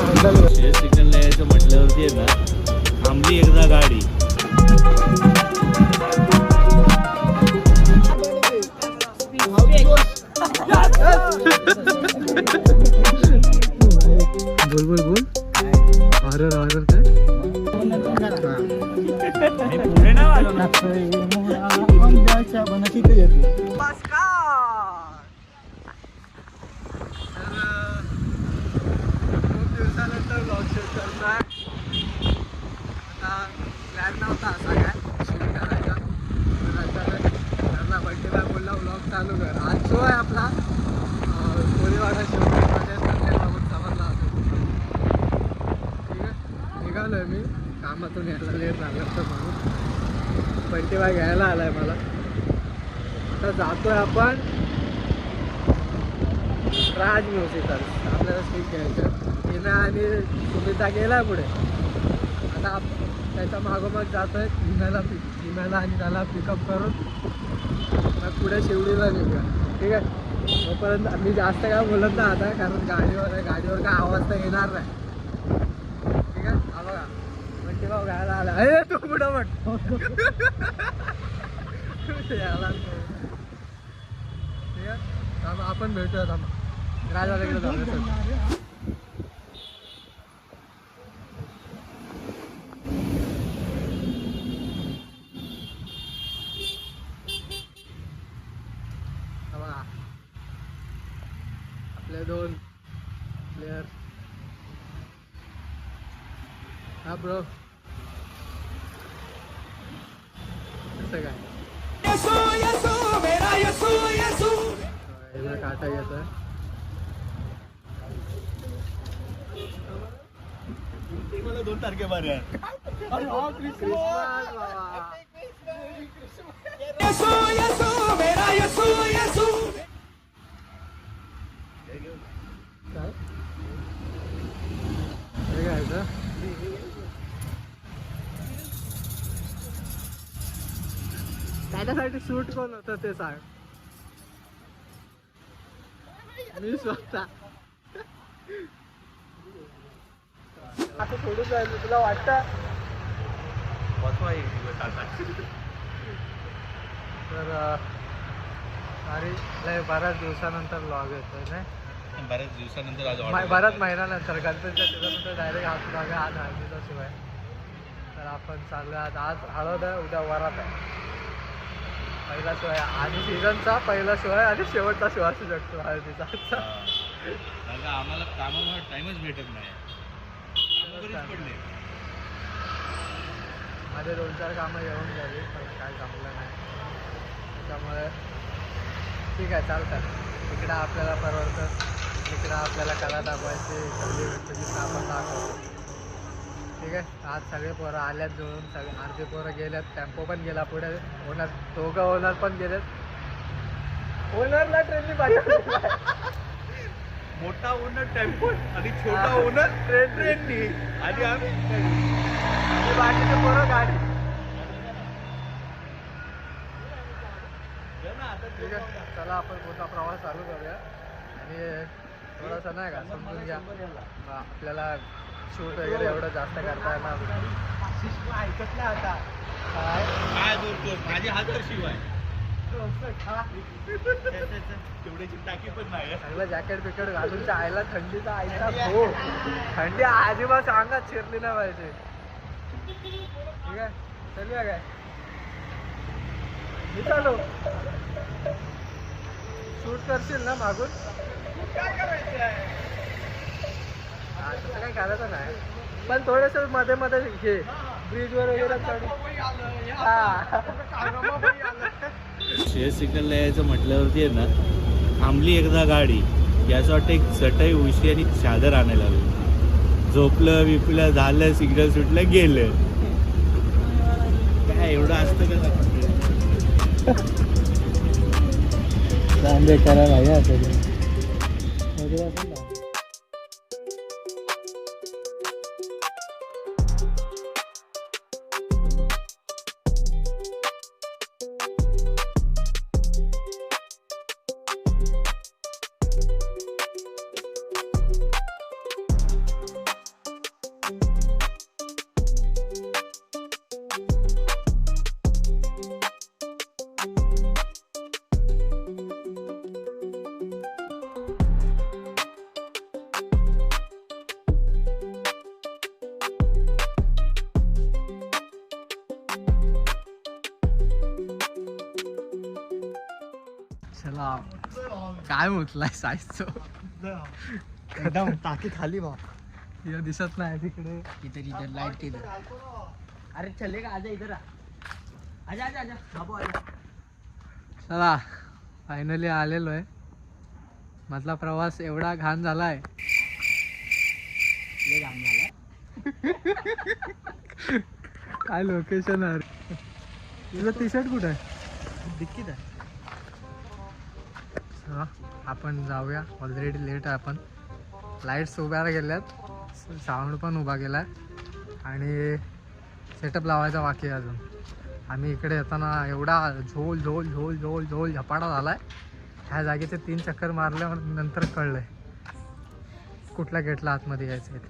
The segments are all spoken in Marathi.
सिग्नल यायचं म्हटल्यावरती आहे ना, थांबली एकदा गाडी. बोल बोल बोल. हॉरर हॉरर काय पुढे ना वाजवणार. खूप दिवसानंतर ब्लॉग शूट करतोय. आता प्लॅन नव्हता असा काय शूट करायचा, पण अचानक घरला बड्डेला बोलला ब्लॉग चालू कर. आज शो आहे आपला कोळीवाडा शोमध्ये बघून समजला होता. ठीक आहे, निघालोय मी कामातून, यायला लेट झालं तर म्हणून बड्डे बाय घ्यायला आलाय मला. आता जातोय आपण राज म्युझिकल्स. आपल्याला स्पीक घ्यायचं. हिना आणि सुमिता गेला पुढे. आता त्याच्या मागोमाग जातोय हिनाला आणि त्याला पिकअप करून मग पुढे शिवडीला निघूया. ठीक आहे, तोपर्यंत मी जास्त काय बोलत नाही आता, कारण गाडीवर काय आवाज तर येणार नाही. ठीक आहे, हा बघा म्हणते भाऊ घ्यायला आला. अरे तू पुढं म्हण याला. ठीक आहे, थांबा आपण भेटूया. थांबा राजाकडे जाऊया सर. आपले दोन प्लेयर. हा ब्रो, कसं काय काटा घेतोय. मला 2 तारखेबार आहे. त्याच्यासाठी शूट कोण होतं ते सांग. मी स्वतः. असं सोडून जायचं तुला वाटतं. तर अरे बऱ्याच दिवसानंतर व्लॉग येतोय नाही, बऱ्याच दिवसानंतर, बऱ्याच महिन्यानंतर. गणपतीच्या त्याच्यानंतर डायरेक्ट हाच व्लॉग आहे. आज हळदीचा शिवाय. तर आपण चाललो आज हळद आहे, उद्या वरात आहे. पहिला शो आहे आणि सीझनचा पहिला शो आहे आणि शेवटचा शो असू शकतो हळदीचा. आम्हाला कामामुळे टाइमच भेटत नाही. माझे 2-4 कामं येऊन झाली पण काय जमलं नाही. त्यामुळे ठीक आहे, चालतं. तिकडं आपल्याला परवडतं, तिकडं आपल्याला कला दाखवायची, सगळी व्यक्तीची आपण दाखवतो. ठीक आहे, आज सगळे पोरं आल्यात जुळून. सगळे अर्धे पोरं गेल्यात, टेम्पो पण गेला पुढे. ओनर, दोघं ओनर पण गेलेत. ओनरला ट्रेननी पाहिजे. मोठा ओनर टेम्पो आणि छोटा ओनर ट्रेननी आणि आम्ही बाकीचे पोरं गाडी. ठीक आहे, चला आपण मोठा प्रवास चालू करूया. आणि थोडंसं नाही का समजून घ्या, आपल्याला शूट वगैरे एवढं जास्त करता येणार ऐकत नाही. आता काय बोलतो, माझी हात शिवाय तेवढ्याची टाकी पण नाही. चांगलं जॅकेट बिकेट घालून आयला थंडीचा आयचा हो. थंडी अजिबात अंगात शिरली नाही पाहिजे. ठीक आहे, चलूया काय मी चालू. शूट करशील ना मागून? तसं काही करायचं नाही, पण थोडंसं मध्ये मध्ये घे. ब्रिजवर वगैरे चढ. सिग्नलला यायचं म्हटल्यावरती आहे ना, थांबली एकदा गाडी. याचं वाटतं एक चटई, उशी आणि चादर आणायला लागली. झोपलं बिपलं झालं, सिग्नल सुटलं, गेलं. काय एवढं असतं का करायला. काय मुतलाय साईजचं एकदम टाकी खाली बा. हे दिसत नाही तिकडे. इधर इधर लाइट के इधर. अरे चलेगा आजा इधर आ. आजा आजा आजा बाबू आजा. चला फायनली आलेलो आहे. मधला प्रवास एवढा घाण झालाय. ले काम झाला. काय लोकेशन आहे. तुझं टी शर्ट कुठं आहे. डिक्कीत आहे. चला आपण जाऊया. ऑलरेडी लेट आहे. आपण लाईट्स उभ्या गेल्यात. साऊंड पण उभा केलाय आणि सेटअप लावायचा बाकी आहे अजून. आम्ही इकडे येताना एवढा झोल झोल झोल झोल झोल झपाटा झालाय. ह्या जागेचे 3 चक्कर मारल्यावर नंतर कळलंय कुठल्या गेटला आतमध्ये यायचं आहे ते.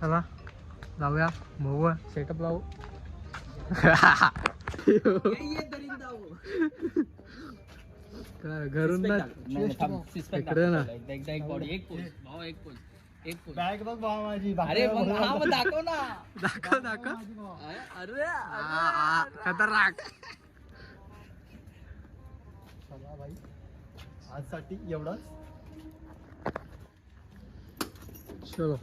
चला जाऊया बघूया सेटअप लावू. घरून ना इकडे ना बॅग बघ भावा माझी. अरे दाखव ना. दाखव दाखव. अरे खतरनाक. चला भाई आजसाठी एवढंच. चलो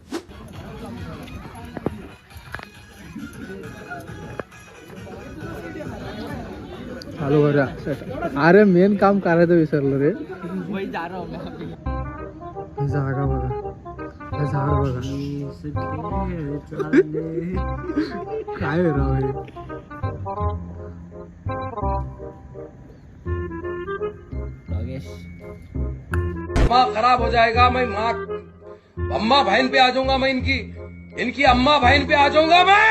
चालू करूया. अरे मेन काम करायचं विसरलो रे. वही जा रहा हूँ मैं अभी. ही जागा बघा. हे झाड बघा. काय राव हे. दिमाग खराब हो जाएगा. मैं माँ अम्मा बहन पे आ जाऊंगा. मैं इनकी अम्मा बहन पे आ जाऊंगा मैं.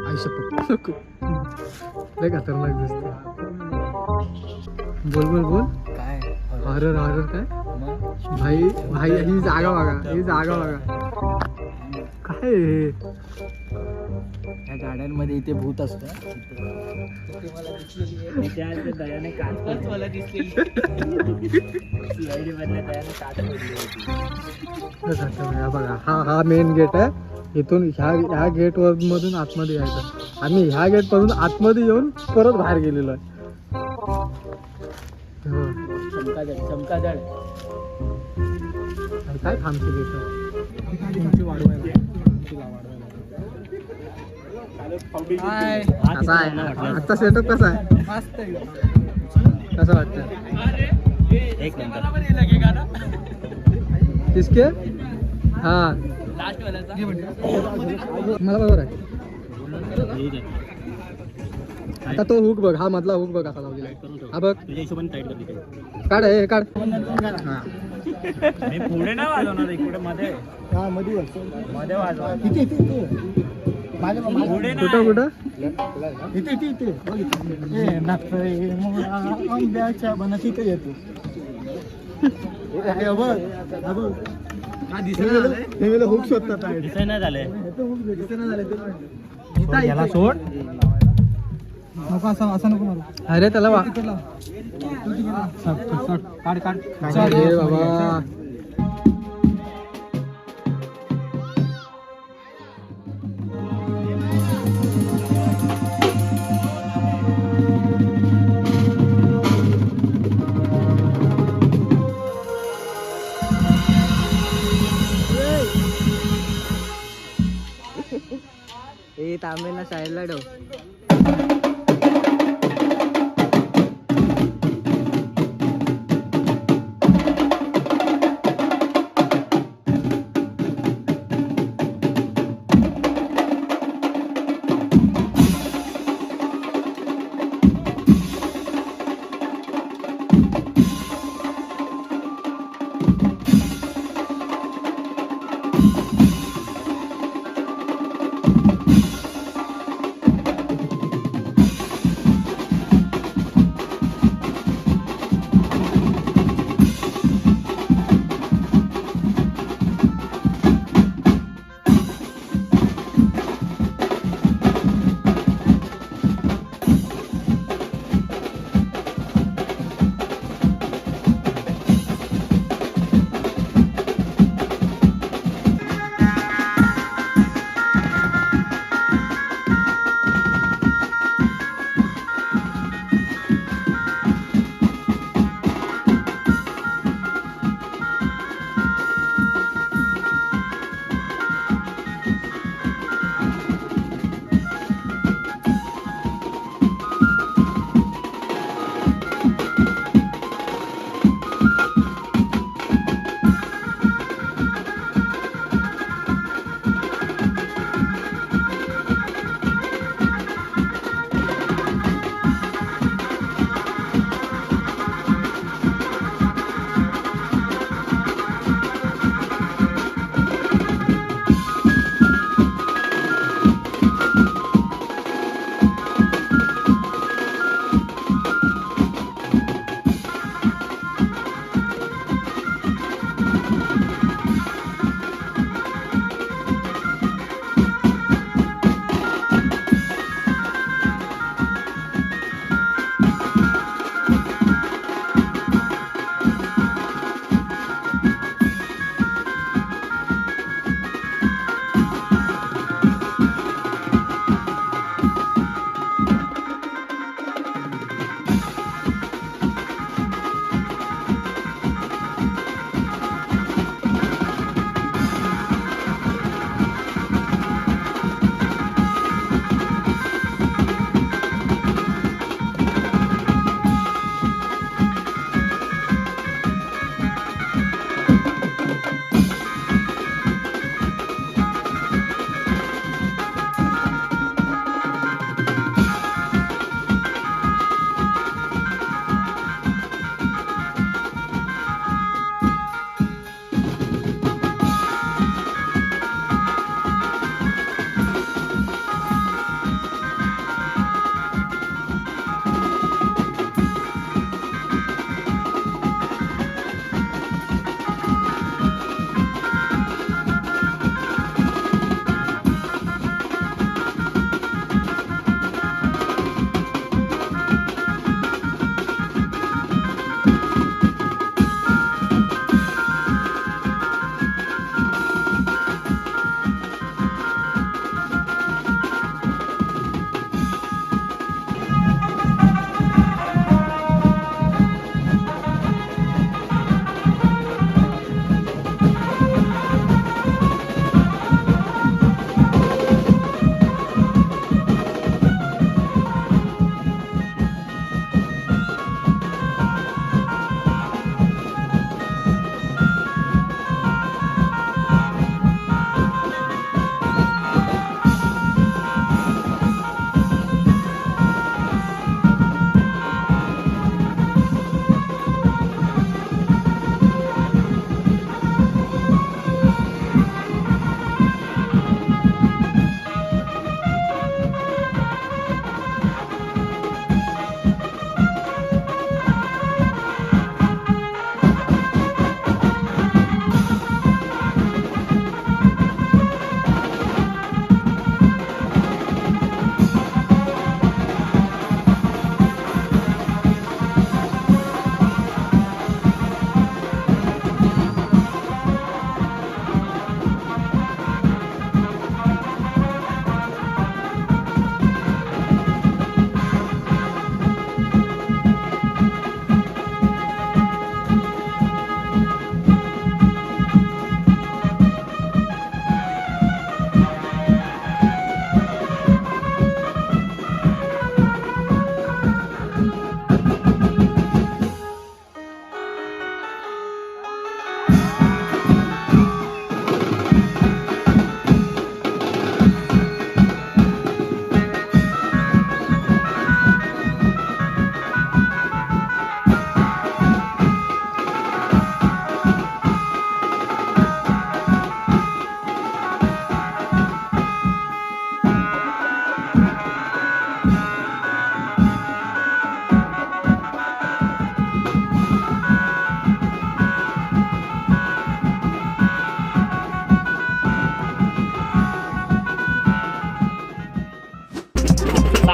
आई शपथ. लय खतरनाक दिसते. बोल बोल बोल. काय हॉरर हॉरर काय भाई भाई. ही जागा बघा. ही जागा बघा. काय हे? या गाड्यांमध्ये इथे भूत असतं. दयाने काच मला दिसलेली. CID मधल्या दयाने काच पडली होती. हा बघा. हा मेन गेट आहे. इथून ह्या गेट मधून आतमध्ये यायचं. आम्ही ह्या गेट पासून आतमध्ये येऊन परत बाहेर गेलेलो आहे. चमकादळ. काय थांबते तिथं. कसा आहे आजचा सेटअप कसा आहे. मस्त कसं वाटतं. एक नंबर. किसके हा लास्ट वाल्याचा मला बरोबर आहे. आता तो हुक बघ. हा मधला हुक बघ कसा लावलेला आहे. हा बघ. तुझ्या हिशोबाने टाईट करते. काढ हे काढ. हा मी पुढे नाही वाजवणार. इकडे मध्ये मध्ये वाजवा. कुठं कुठं. आंब्याच्या बनात इथे येतो. हुक शोधतात. दिसायला झालंय. याला सोड. नको असं नको मारू. अरे त्याला काढ काढ. बाबा ए तांबेला साईडला ठेव.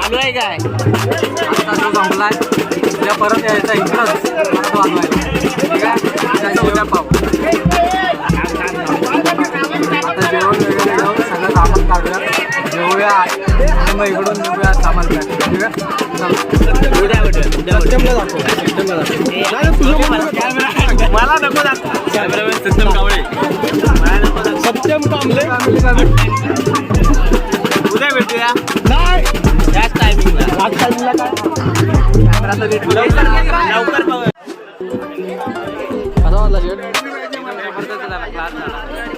चालू आहे काय? आता जो जमलाय उद्या परत यायचा इकडंच परत वाजवायला. ठीक आहे त्याच्या उद्या पाहू. आता जेवण वगैरे घेऊन सगळं सामान काढूया, जेवूया आणि मग इकडून निघूया सामान काय. ठीक आहे उद्या सत्यमला दाखव. मला नको दाखव. कॅमेरामॅन सत्यम कावळे. मला नको दाखव. सत्यम कांबळे उद्या भेटूया नाही त्याच टायमिंगला. कॅमेरा तर लवकर पाहू. कसा वाजला शेट?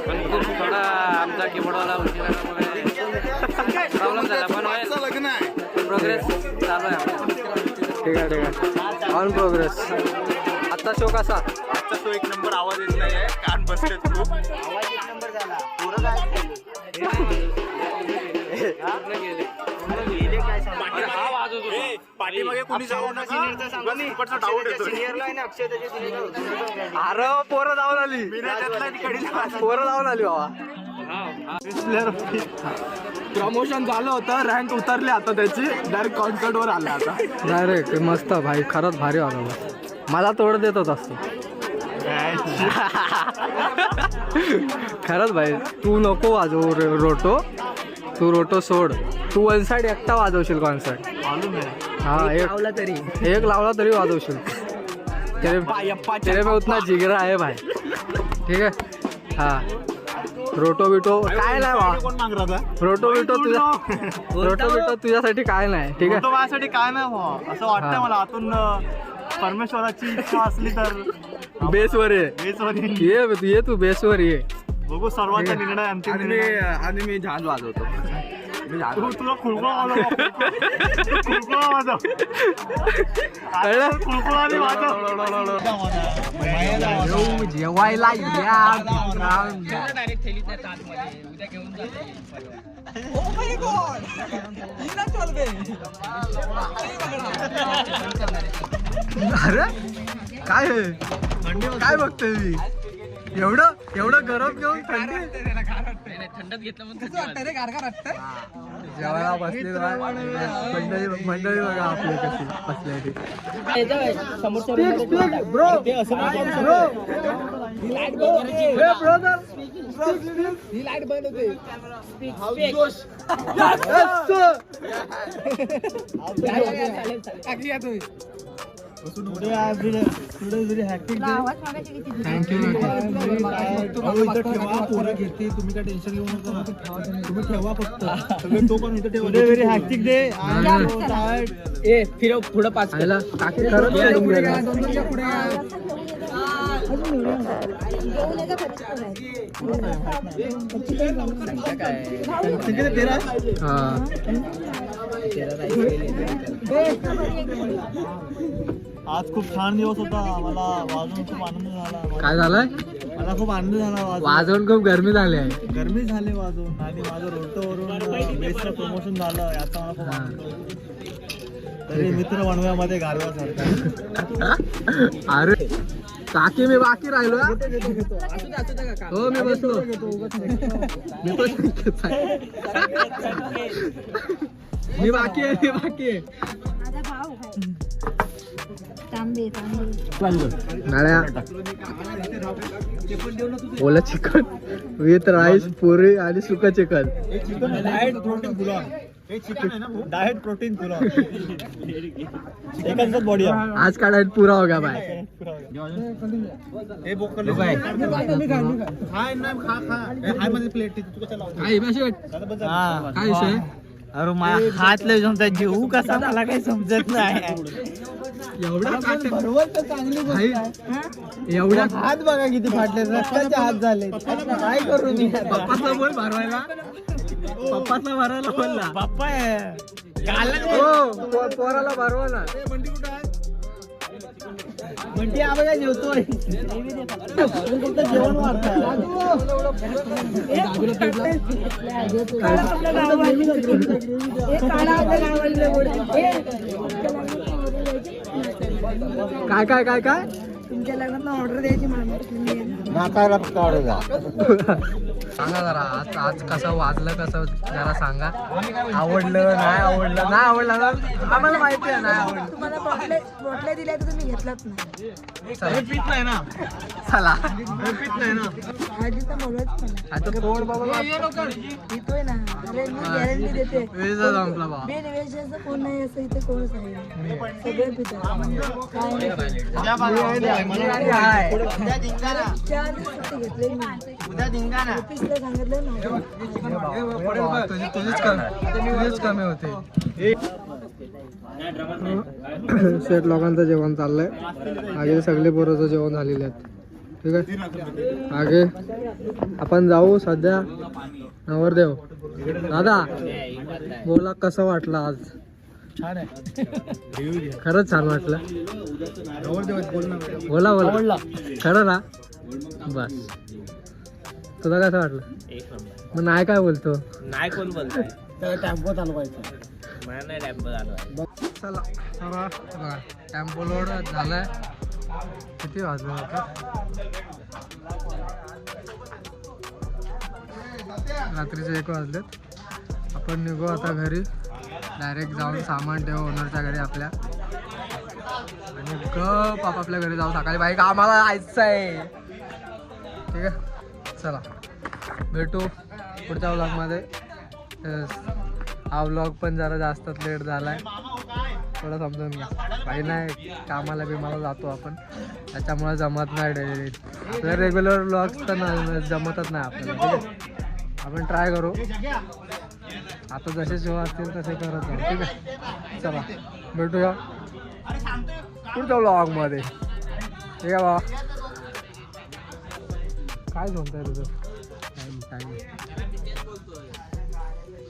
पण खूप थोडा आमचा कीबोर्डवाला उशिरामुळे प्रॉब्लेम झाला. पण प्रोग्रेस चालू आहे. ठीक आहे ऑन प्रोग्रेस. आजचा शो कसा? आजचा तो एक नंबर. आवाज येत नाही आहे, कान बसले खूप. आवाज एक नंबर झाला. पोरं काय गेले काय पाठीमागे कोणी जाऊ नका. डाऊट येतो. अरे पोरं जाऊन आली, पोरं जाऊन आली बाबा. प्रमोशन झालं होतं, रँक उतरली आता त्याची. डायरेक्ट कॉन्सर्ट वर आला आता डायरेक्ट. मस्त भाई, खरंच भारी वाजवलं. मला तोड देतच असतो खरंच भाई. तू नको वाजवू रोटो, तू रोटो सोड. तू वन साइड एकटा वाजवशील कॉन्सर्ट. हा एक लावला तरी वाजवशील. तेरे में उतना जिगरा आहे भाई. ठीक आहे हा. रोटो बिटो काय नाही बा. रोटो बिटो तुझ्यासाठी काय नाही. ठीक आहे माझ्यासाठी काय नाही भाऊ. असं वाटतंय मला आतून परमेश्वराची इच्छा असली तर बेसवर ये. ये तू बेसवर ये. बघू सर्वांचा निर्णय अंतिम. आणि मी झांज वाजवतो. तुला खुळखुळा वाजव. जेवायला डायरेक्ट थैलीत नाही आतमध्ये. उद्या घेऊन जाते. अरे काय काय बघतोय मी? एवढं गरम घेऊन थंडी. थंडच घेतलं म्हणून जेवायला बसले मंडळी बघा आपली कशी बसले. तुम्ही काय टेन्शन घेऊ नका. तुम्ही ठेवा फक्त. तो पण इथे ठेवा. Very hectic day. ए फिरव पुढं पाच. आज खूप छान दिवस होता. मला वाजवून खूप आनंद झाला. काय झालंय? मला खूप आनंद झाला. वाजवून खूप गरमी झाली आहे. गरमी झाली वाजवून. आणि माझं रोटोवरून बेस्टचं प्रमोशन झालं याचा मला खूप आनंद. तरी मित्र बनव्यामध्ये गारव्यासारखा. अरे काकी मी बाकी राहिलो. हो मी बसलो. मी बाकी आहे. नाळ्या ओला चिकन विथ राईस, पुरी आणि सुका chicken. Diet protein pulao. Diet protein pulao. एकच बॉडी. आज का डाएट पूरा हो गया भाई. हे बोकले खा हाय माझी प्लेट. तू कसं लावतो? काय विषय? अरे माझ्या हात लय जमतात. जीव कसा झाला काही समजत नाही. एवढा हात बघा किती फाटले. रक्ताचे हात झाले. काय करू मी? पप्पाचा बोल भरवायला. पप्पाचा भरायला बोलला. पप्पा पोराला भरवा ना. म्हणते आवाज जेवतोय. जेवण वाढतं. काय काय काय काय तुमच्या लग्नात ऑर्डर द्यायची मला सांगा जरा आज कसं वाजलं कसं जरा सांगा. आवडलं नाही आवडलं नाही आवडलं ना आम्हाला माहिती आहे नाही आवडलं. तुम्हाला बॉटल्या दिल्या तर तुम्ही घेतलाच नाही. चला आधी तर बघत मला आता पोट बाबा पितोय ना. अरे मी गॅरंटी देते वेळेचा संपला बा. बेनिवेशाचं कोण नाही असं इथे कोणच नाही. सगळे पितात काय नाही. चार दिवस सुट्टी घेतली मी. ऑफिसला सांगितलं तुझीच कमी होते. शेठ लोकांचं जेवण चाललंय. आगे सगळे पोराचं जेवण झालेले आहेत. ठीक आहे आगे आपण जाऊ सध्या नवरदेव. दादा बोला कसं वाटलं आज. छान आहे. खरंच छान वाटलं. बोला बोला खरं ना. बस तुला कसं वाटलं. मग नाही काय बोलतो. नाही कोण बोलतोय. टेम्पो चालवायचा. मला नाही टॅम्पो चालवायचा. चला बघा टेम्पो लोड झालाय. किती वाजले आता. रात्रीचे 1 वाजलेत. आपण निघू आता घरी. डायरेक्ट जाऊन सामान ठेवू ओनरच्या घरी आपल्या आणि गप आपापल्या घरी जाऊ. सकाळी बाईक आम्हाला जायचं आहे. ठीक आहे चला भेटू पुढच्या व्लॉगमध्ये. हा व्लॉग पण जरा जास्तच लेट झाला आहे. थोडं समजून घ्या. काही नाही कामाला बिमाला जातो आपण त्याच्यामुळे जमत नाही डेली. आपल्या रेग्युलर व्लॉग्स तर जमतच नाही आपल्याला. ठीक आहे आपण ट्राय करू. आता जसे शो असतील तसे करत जाऊ. ठीक आहे चला भेटूया पुढच्या व्लॉगमध्ये. ठीक आहे बाबा. काय म्हणताय तुझं.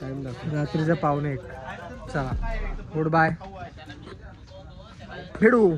टाईम रात्रीच्या 1:45. चला गुड बाय भेटू.